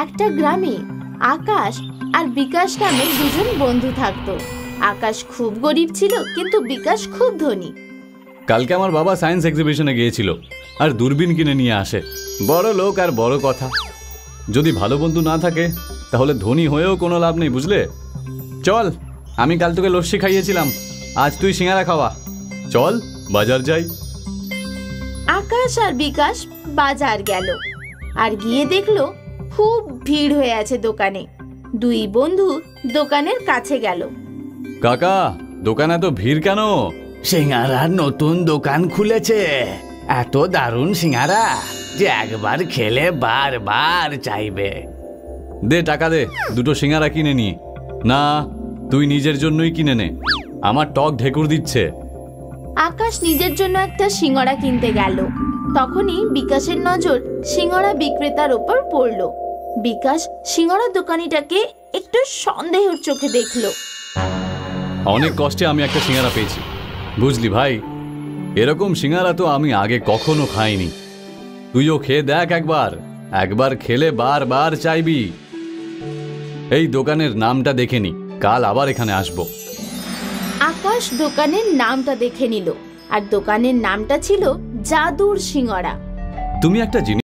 একটা গ্রামে আকাশ আর বিকাশ নামে দুজন বন্ধু থাকতো। আকাশ খুব গরিব ছিল, কিন্তু বিকাশ খুব ধনী। কালকে আমার বাবা সায়েন্স এক্সিবিশনে গিয়েছিল আর দূরবীন কিনে নিয়ে আসে। বড় লোক আর বড় কথা, যদি ভালো বন্ধু না থাকে তাহলে ধনী হয়েও কোনো লাভ নেই, বুঝলে? চল, আমি কাল তোকে লস্যি খাইয়েছিলাম, আজ তুই সিঙ্গারা খাওয়া। চল বাজার যাই। আকাশ আর বিকাশ বাজার গেল আর গিয়ে দেখলো খুব ভিড় হয়ে আছে দোকানে। দুই বন্ধু দোকানের কাছে গেল। কাকা, দোকানে এত ভিড় কেন? সিঙ্গারার নতুন দোকান খুলেছে, এত দারুণ সিঙ্গারা যে একবার খেলে বারবার চাইবে। দে টাকা দে, দুটো সিঙ্গারা কিনে নি। না, তুই নিজের জন্যই কিনে নে, আমার টক ঢেকুর দিচ্ছে। আকাশ নিজের জন্য একটা সিঙ্গারা কিনতে গেল। তখনই বিকাশের নজর সিঙ্গারা বিক্রেতার উপর পড়ল। বিকাশ সিঙ্গারা দোকানিটাকে একটু সন্দেহের চোখে দেখলো। অনেক কষ্টে আমি একটা সিঙ্গারা পেয়েছি, বুঝলি ভাই? এরকম সিঙ্গারা তো আমি আগে কখনো খাইনি। তুইও খেয়ে দেখ একবার, একবার খেলে বারবার চাইবি। এই দোকানের নামটা দেখে নি, কাল আবার এখানে আসবো। আকাশ দোকানের নামটা দেখে নিল, আর দোকানের নামটা ছিল জাদুর সিঙ্গারা। তুমি একটা জিনিস